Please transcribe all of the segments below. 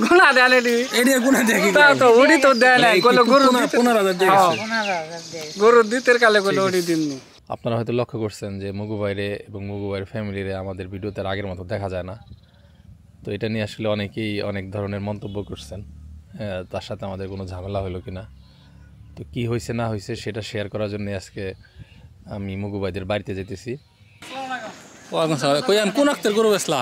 গুনা দেন এডি গুনা দেখি তা তো ওডি তো দেয় না কইলো গরু 15000 দিয়েছে গরু দিতের কালে কইলো ওডি দিন। আপনারা হয়তো লক্ষ্য করছেন যে মুগু ভাইরে এবং মুগু ভাইয়ের ফ্যামিলিরে আমাদের ভিডিওতে আগের মতো দেখা যায় না। তো এটা নিয়ে আসলে অনেকেই অনেক ধরনের মন্তব্য করছেন, তার সাথে আমাদের কোনো ঝামেলা হলো কিনা। তো কি হয়েছে না হয়েছে সেটা শেয়ার করার জন্য আজকে আমি মুগু ভাইদের বাড়িতে যেতেছি। কইয়ান কোন আক্তার গরু বেসলা?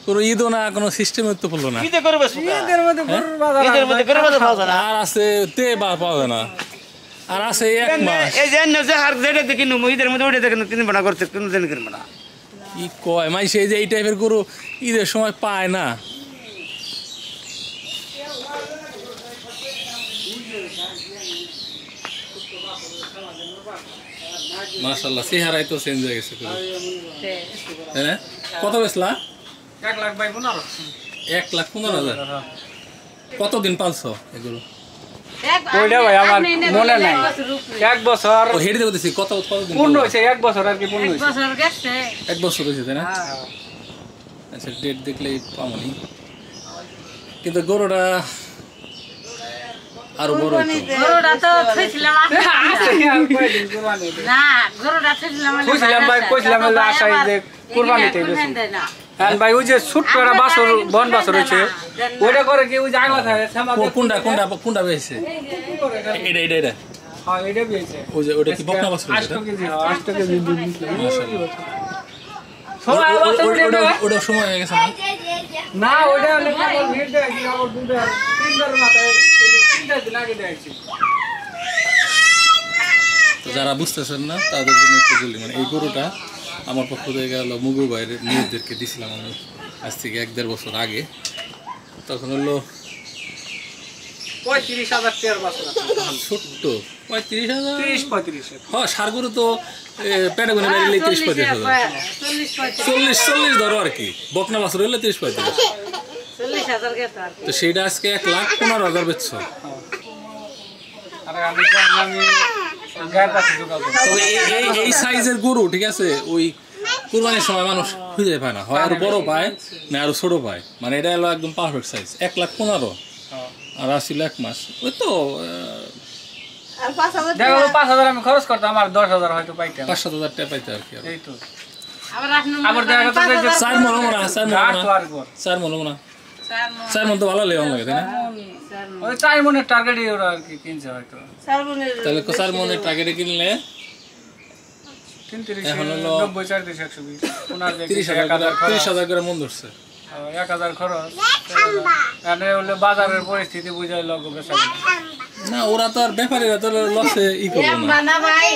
কোনো ঈদও না, কোনো সিস্টেমে তো পড়লো না। আর আছে তে বা পাওয়া না, আর আছে এক মাস। এই যে হার যেটা দেখি ঈদের মধ্যে ওটা দেখেন কিনবো না, করতে কোনো দিন কিনবো না। কি কয় মাইসে যে এই টাইপের গরু ঈদের সময় পায় না। মাশাআল্লাহ চেহারাই তো চেঞ্জ হয়ে গেছে। কত বেচলা? 1,15,000। কতদিন পালছো এগুলো? ওইটা ভাই আমার মনে নাই। 1 বছর ও হেডে দেখতেছি কত দিন পূর্ণ হইছে, 1 বছর আর কি পূর্ণ হইছে। 1 বছর গেছে। 1 বছর হইছে তাই না? আচ্ছা ডেট দেখলেই পামনি। কিন্তু গরুটা আর বড় হইতো। গরুটা তো থইছিলাম না, গরুটা থইছিলাম ভাই কইছিলাম আশাই যে কুরবানিতে বেশি। হ্যাঁ ভাই ওই যে ছোট একটা বাছুর বন বাছুর হইছে ওইটা করে কি ওই যে আগলা থাকে কোনটা বেছে এটা হ্যাঁ এটা বেছে ওই যে ওটা কি বকনা বাছুর? 8 কেজি 8 কেজি দুধ দিছে মাশাআল্লাহ। ওটা সময় হয়ে গেছে না ওটা হলে কেবল ভিড় দেয় কি আবার দুধে 3 বার মাথায় 3টা দিন আগে দেয়ছি। তো যারা বুঝতেছেন না তাদের জন্য একটু বলি, মানে এই গরুটা আমার পক্ষ থেকে গেল মুগু ভাইয়ের মেয়েদেরকে দিছিলাম আমি আজ থেকে 1-1.5 বছর আগে। তখন হলো 35,000 টাকার বাছুর ছোট্ট 35,000 30-35। হ্যাঁ সার গরু তো পেটে গুনে বেরিয়ে 30-35,000 40 ধরো আর কি। বকনা বাছুর হলে 30-35। 40,000 গেছে আর তো সেইটা আজকে 1,15,000 বেচছো। আরে আমি গায়ের কাছে ঢুকাবো। তবে এই সাইজের গরু ঠিক আছে ওই কুরবানির সময় মানুষ খুঁজে পায় না, হয় আরো বড় পায় না আরো ছোট পায়। মানে এটা হলো একদম পারফেক্ট সাইজ। 1,15,000 আর আসছিল 1 মাস। ওই তো আর 5,000 দেখো 5,000 আমি খরচ করতাম, আমার 10,000 হয়তো পাইতাম। 5-7,000 টাকা পাইতে আর কি। এই তো আবার দেখা যাচ্ছে যে 4 মন মনে হয়, 4 মন তো ভালো লাগে তাই না? ওই 4 মনের টার্গেটই ওরা আর কি কিনছে হয়তো। তাহলে 4 মনের টার্গেটে কিনলে 33 এখন হলো 90 40 120 ওনার যে 30,000 করে মন ধরছে। 1000 খরচ মানে হলো বাজারের পরিস্থিতি বুঝাই লগো বেচা না ওরা তো আর ব্যাপারীরা তো লসে ই করবে না। বানা ভাই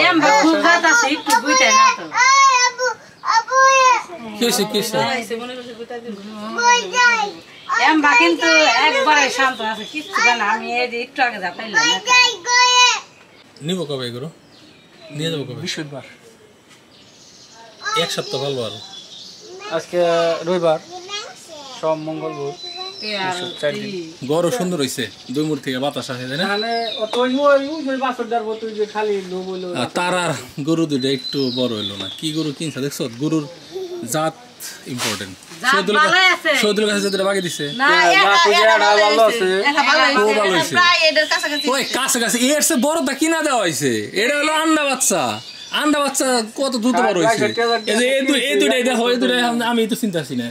এম খুগাত আছে একটু বুঝতে না তো। কিসে এম বা কিন্তু একবারে শান্ত আছে, কিছু না। আমি এই যে একটু আগে যা পাইলাম না। নিব কবে এগুলো নিয়ে যাবো কবে? বৃহস্পতিবার। 1 সপ্তাহ ভালো আর আজকে রবিবার, সোম মঙ্গল বুধ। গরু সুন্দর হইছে, 2 মুঠ থেকে বাতাস আসে তাই না? মানে অত ওই বাছুর দাঁড়বো তুই যে খালি লোভ হইলো। তার আর গরু দুইটা একটু বড় হইলো না। কি গরু কিনছে দেখছো? গরুর জাত ইম্পর্টেন্ট। সৌদুল কাছে যেটা বাকি দিছে ওই কাছাকাছি এর চেয়ে বড়টা কিনা দেওয়া হয়েছে। এটা হলো আন্ডা বাচ্চা। আন্ডা বাচ্চা কত দ্রুত বড় হয়েছে। এই দুটাই দেখো, এই দুটাই আমি তো চিন্তা আছি না।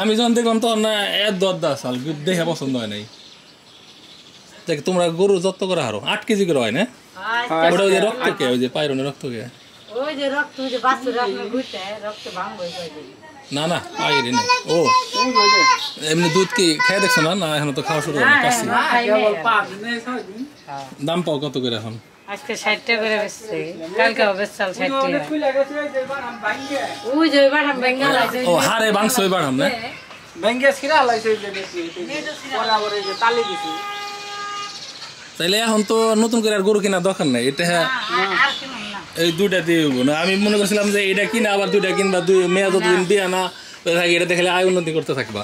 আমি যখন দেখলাম তখন না এর দরদা সাল দেখে পছন্দ হয় নাই। দেখ তোমরা গরু যত্ন করে হারো 8 কেজি করে হয় না? ওটা ওই যে রক্ত কে, ওই যে পাইরনের রক্ত কে? ওই যে রক্ত ওই যে বাছুর আপনি ঘুরতে রক্ত ভাঙবো না না পাইরে না। ও এমনি দুধ কি খেয়ে দেখছো না? না এখন তো খাওয়া শুরু হয় না। কাশি দাম পাও কত করে এখন? আজকে 60 টাকা করে বেচছে, কালকে বেচছাল 60 টাকা। ওই যে বাড়াম বেঙ্গল আছে। ও হারে বাংস ওই বাড়াম না বেঙ্গেস কিরা লাইছে যে বেশি পরে আবার এই যে তালি দিছি। তাইলে এখন তো নতুন করে আর গরু কেনার দরকার নাই। এটা আর কিনুন না, এই দুইটা দিয়ে হইব না। আমি মনে করছিলাম যে এটা কিনা আবার দুইটা কিনবা, মেয়া যতদিন বিয়া না থাকে এটা দেখলে আয় উন্নতি করতে থাকবা।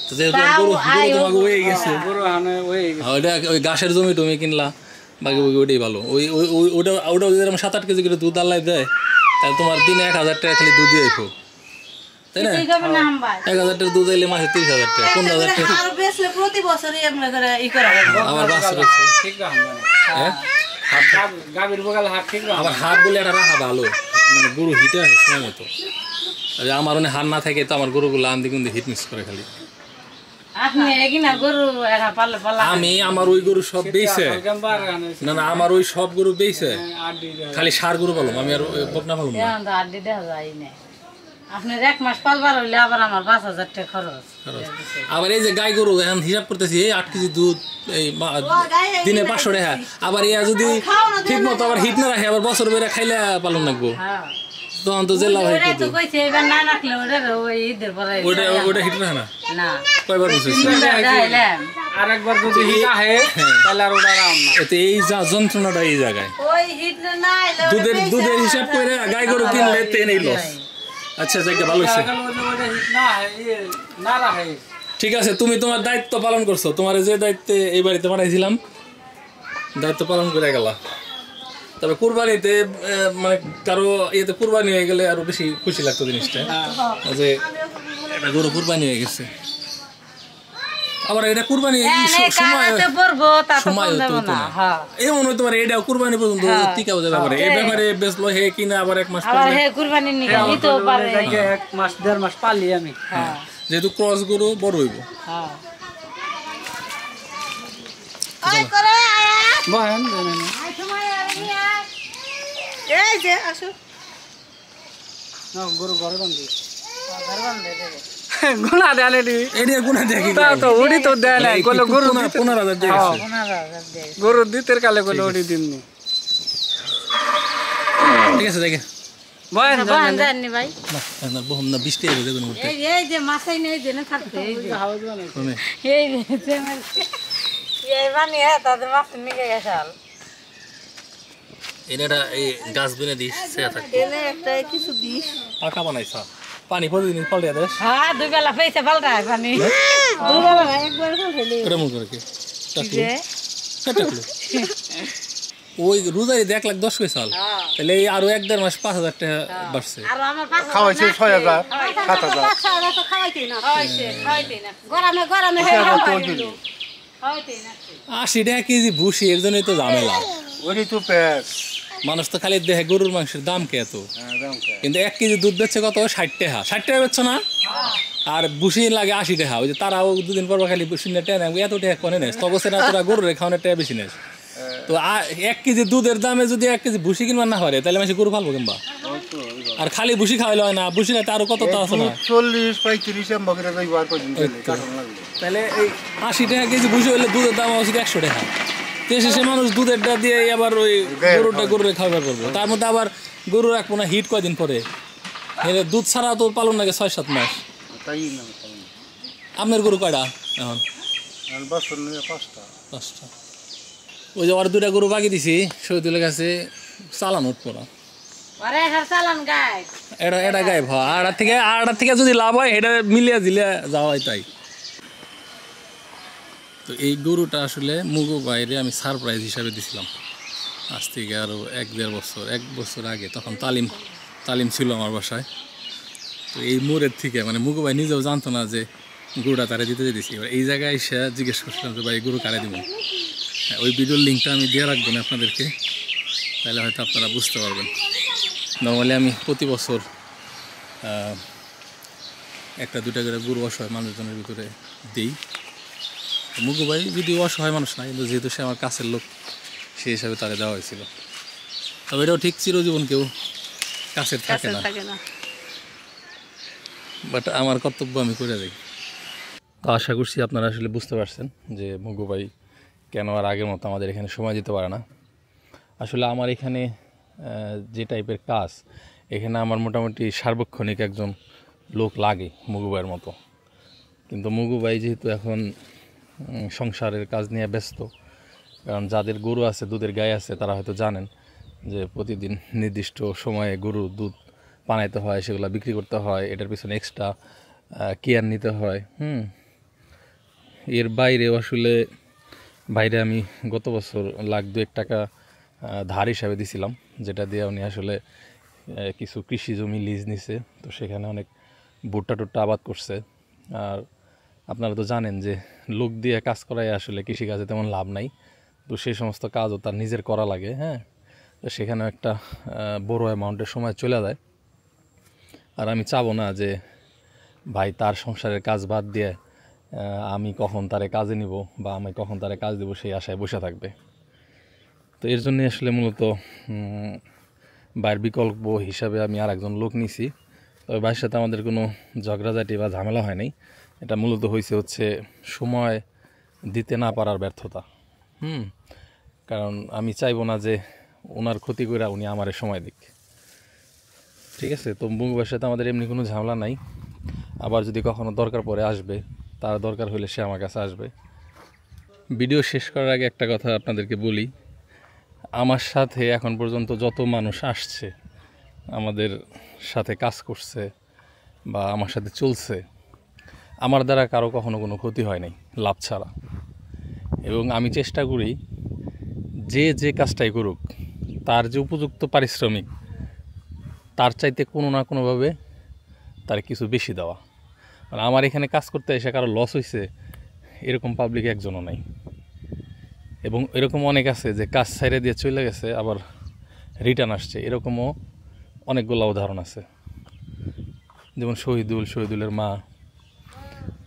তো যেহেতু গরু তোমাকে হয়ে গেছে, ওই ঘাসের জমি টমি কিনলা, বাকি ওইটাই ভালো। ওটা যদি 7-8 কেজি করে দুধ আল্লাহ দেয় তাহলে তোমার দিনে 1,000 টাকা খালি দুধ দিয়ে রাখো। তাই না 1000 টাকা দুধ এলে মাসে 30,000 টাকা 15,000 টাকা আর বেশি প্রতি বছরই আমরা করে ই করা আমার বাছুর আছে ঠিক আছে হ্যাঁ গাবির বগাল হাট ঠিক আছে আমার হাত বলে এটা রাখা ভালো মানে গরু হিটে হয় সময় মতো আমার অনেক হাত না থাকে তো আমার গরুগুলো আন্দি কুন্দি হিট মিস করে খালি আপনি কি না গরু একা পালে পালা আমি আমার ওই গরু সব বেইছে না না আমার ওই সব গরু বেইছে খালি সার গরু পালম আমি আর বকনা পালম না এখন তো আড্ডি দেখা যায় না আপনার 1 মাস পালবার হইলে আবার আমার 5,000 টাকা খরচ আবার এই যে গাই গরু এখন হিসাব করতেছি এই 8 কেজি দুধ এই দিনে 500 টাকা আবার ইয়া যদি ঠিক মতো আবার হিট না রাখে আবার বছর বেরা খাইলে পালন লাগবো হ্যাঁ তখন তো জেলা হয় ওটাই তো কইছে এবার না রাখলে ওই ঈদের পরে ওটা হিট রাখে না না কয়বার বলছিস যাইলাম আরেকবার যদি হিট আহে তাহলে আর ওটা আরাম না এতে এই যন্ত্রণাটা এই জায়গায় ওই হিট না আইলে দুধের হিসাব করে গাই গরু কিনলে তেনেই লস আচ্ছা জায়গা ভালো হয়েছে ওটা হিট না না রাখে ঠিক আছে তুমি তোমার দায়িত্ব পালন করছো তোমার যে দায়িত্বে এই বাড়িতে পাঠাইছিলাম দায়িত্ব পালন করে গেলা তবে কুরবানিতে মানে কারো ইয়েতে কুরবানি হয়ে গেলে আরো বেশি খুশি লাগতো জিনিসটা যে একটা গরু কুরবানি হয়ে গেছে আবার এটা কুরবানি সময় হতো না এমন হইতে পারে এটা কুরবানি পর্যন্ত টিকাও যাবে পারে এই ব্যাপারে বেচলো হে কিনা আবার 1 মাস আবার হে কুরবানি নিয়ে নিতেও পারে 1 মাস 1.5 মাস পালি আমি যেহেতু ক্রস গরু বড় হইব হ্যাঁ আয় করে আয়া বহেন আয় সময় আর নিয়া এই যে আসো না গরু ঘরে বান্ধি ঘর বন্ধ দেবে গুনা দেনে দি এরিয়া গুনা দেখি তা তো উড়ি তো দেয় না কইলো গরু 15,000 টাকা 15,000 দেয় গরু দিতের কালে কইলো উড়ি দিননি ঠিক আছে দেখে বহেন বান জানি ভাই না বহুম না 20 টাকা দেবেন উঠতে এই যে মাছাই নেই দেনে থাকতে এই যে শুনে এই যে এই মানে তাদের মাছ নিয়ে গেছাল এটা এই গাছ বেনে দিস সে থাকে এনে একটা কিছু দিস পাকা বানাইছা পানি প্রতিদিন পাল্টে দেস হ্যাঁ দুই বেলা পয়সা পাল্টায় পানি দুই বেলা না একবার পাল্টাইলি এটা মন করে কি যে টাকলো ওই রোজারি 1,10,000 কই সাল তাহলে এই আরো 1.5 মাস 5,000 টাকা বাড়ছে আর আমার পাশে খাওয়াইছে 6,000 7,000 পাঁচশো তো খাওয়াইতেই না খাওয়াইতেই না গরমে খাওয়াইতেই না 80 টাকা কেজি ভুসি এর জন্যই তো ঝামেলা ওরি তো পেট মানুষ তো খালি দেখে গরুর মাংসের দাম কে এত কিন্তু 1 কেজি দুধ বেচছে কত 60 টাকা 60 টাকা বেচছো না আর ভুসি লাগে 80 টাকা ওই যে তারাও দুদিন পর খালি ভুসিনে টেনে এত টাকা কোনে নেস তবে সেটা তোরা গরুর খাওয়ানোর টাকা বেশি নেস তো 1 কেজি দুধের দামে যদি 1 কেজি ভুসি কিনবার না হয় তাহলে মানুষ গরু ফালবো কিংবা আর খালি ভুসি খাওয়াইলে হয় না ভুসি খাইতে আরো কত তা আছে না 40 35 বগরে যাইবার পর্যন্ত কারণ লাগবে তাহলে এই 80 টাকা কেজি ভুসি হইলে দুধের দাম হচ্ছে 100 টাকা সে মানুষ দুধেরটা দিয়ে আবার ওই গরুরে খাবার করবো তার মধ্যে আবার গরু রাখবো না হিট কয়দিন পরে দুধ ছাড়া তো পালন লাগে 6-7 মাস তাই না আপনার গরু কয়টা এখন আর বছর নিয়ে 5টা ওই যে আর 2টা গরু বাকি দিছি শহীদুলের কাছে চালান উঠবো না আরে হ্যাঁ চালান গায় এটা গায়েব হয় আড়ার থেকে যদি লাভ হয় এটা মিলিয়ে দিলে যাওয়া হয় তাই তো এই গরুটা আসলে মুগো বাইরে আমি সারপ্রাইজ হিসাবে দিছিলাম আজ থেকে আরও 1 বছর আগে তখন তালিম ছিল আমার বাসায় তো এই মোড়ের থেকে মানে মুগো ভাই নিজেও জানতো না যে গরুটা তারা দিতে দিয়েছি এবার এই জায়গায় এসে জিজ্ঞেস করছিলাম যে ভাই গরু কারে দিব ওই ভিডিওর লিঙ্কটা আমি দিয়ে রাখবো না আপনাদেরকে তাহলে হয়তো আপনারা বুঝতে পারবেন নর্মালি আমি প্রতি বছর 1-2টা করে গরু অসহায় মানুষজনের ভিতরে দিই মুগু ভাই যদি অসহায় মানুষ না কিন্তু যেহেতু সে আমার কাছের লোক সেই হিসাবে তারা দেওয়া হয়েছিল তবে এটাও ঠিক চিরজীবন কেউ কাছের থাকে না বাট আমার কর্তব্য আমি করে দিই তো আশা করছি আপনারা আসলে বুঝতে পারছেন যে মুগু ভাই কেন আর আগের মতো আমাদের এখানে সময় দিতে পারে না আসলে আমার এখানে যে টাইপের কাজ এখানে আমার মোটামুটি সার্বক্ষণিক একজন লোক লাগে মুগু ভাইয়ের মতো কিন্তু মুগু ভাই যেহেতু এখন সংসারের কাজ নিয়ে ব্যস্ত কারণ যাদের গরু আছে দুধের গায়ে আছে তারা হয়তো জানেন যে প্রতিদিন নির্দিষ্ট সময়ে গরুর দুধ বানাইতে হয় সেগুলো বিক্রি করতে হয় এটার পিছনে এক্সট্রা কেয়ার নিতে হয় এর বাইরেও আসলে বাইরে আমি গত বছর $1,2,000 টাকা ধার হিসাবে দিছিলাম যেটা দিয়ে উনি আসলে কিছু কৃষি জমি লিজ নিছে তো সেখানে অনেক ভুট্টা টুট্টা আবাদ করছে। আর আপনারা তো জানেন যে লোক দিয়ে কাজ করাই আসলে কৃষিকাজে তেমন লাভ নাই, তো সেই সমস্ত কাজও তার নিজের করা লাগে। হ্যাঁ, তো সেখানেও একটা বড় অ্যামাউন্টের সময় চলে যায়। আর আমি চাবো না যে ভাই তার সংসারের কাজ বাদ দিয়ে আমি কখন তারে কাজে নিব বা আমি কখন তারে কাজ দেবো সেই আশায় বসে থাকবে। তো এর জন্যই আসলে মূলত ভাইয়ের বিকল্প হিসাবে আমি আর একজন লোক নিছি। তবে ভাইয়ের সাথে আমাদের কোনো ঝগড়াঝাটি বা ঝামেলা হয় নাই। এটা মূলত হচ্ছে সময় দিতে না পারার ব্যর্থতা। কারণ আমি চাইবো না যে ওনার ক্ষতি করে উনি আমারে সময় দিক। ঠিক আছে, তো মুগু ভাইয়ের সাথে আমাদের এমনি কোনো ঝামেলা নাই। আবার যদি কখনো দরকার পড়ে আসবে, তার দরকার হলে সে আমার কাছে আসবে। ভিডিও শেষ করার আগে একটা কথা আপনাদেরকে বলি, আমার সাথে এখন পর্যন্ত যত মানুষ আসছে, আমাদের সাথে কাজ করছে বা আমার সাথে চলছে, আমার দ্বারা কারো কখনো কোনো ক্ষতি হয় নাই লাভ ছাড়া। এবং আমি চেষ্টা করি যে কাজটাই করুক তার যে উপযুক্ত পারিশ্রমিক তার চাইতে কোনো না কোনোভাবে তার কিছু বেশি দেওয়া। মানে আমার এখানে কাজ করতে এসে কারো লস হয়েছে এরকম পাবলিক একজনও নাই। এবং এরকম অনেক আছে যে কাজ ছাইড়ে দিয়ে চলে গেছে আবার রিটার্ন আসছে, এরকমও অনেকগুলো উদাহরণ আছে। যেমন শহীদুলের মা,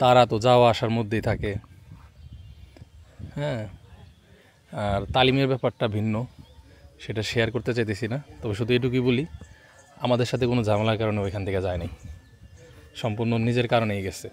তারা তো যাওয়া আসার মধ্যেই থাকে। হ্যাঁ, আর তালিমের ব্যাপারটা ভিন্ন, সেটা শেয়ার করতে চাইতেছি না। তবে শুধু এটুকুই বলি, আমাদের সাথে কোনো ঝামেলার কারণে ওইখান থেকে যায় নাই, সম্পূর্ণ নিজের কারণেই গেছে।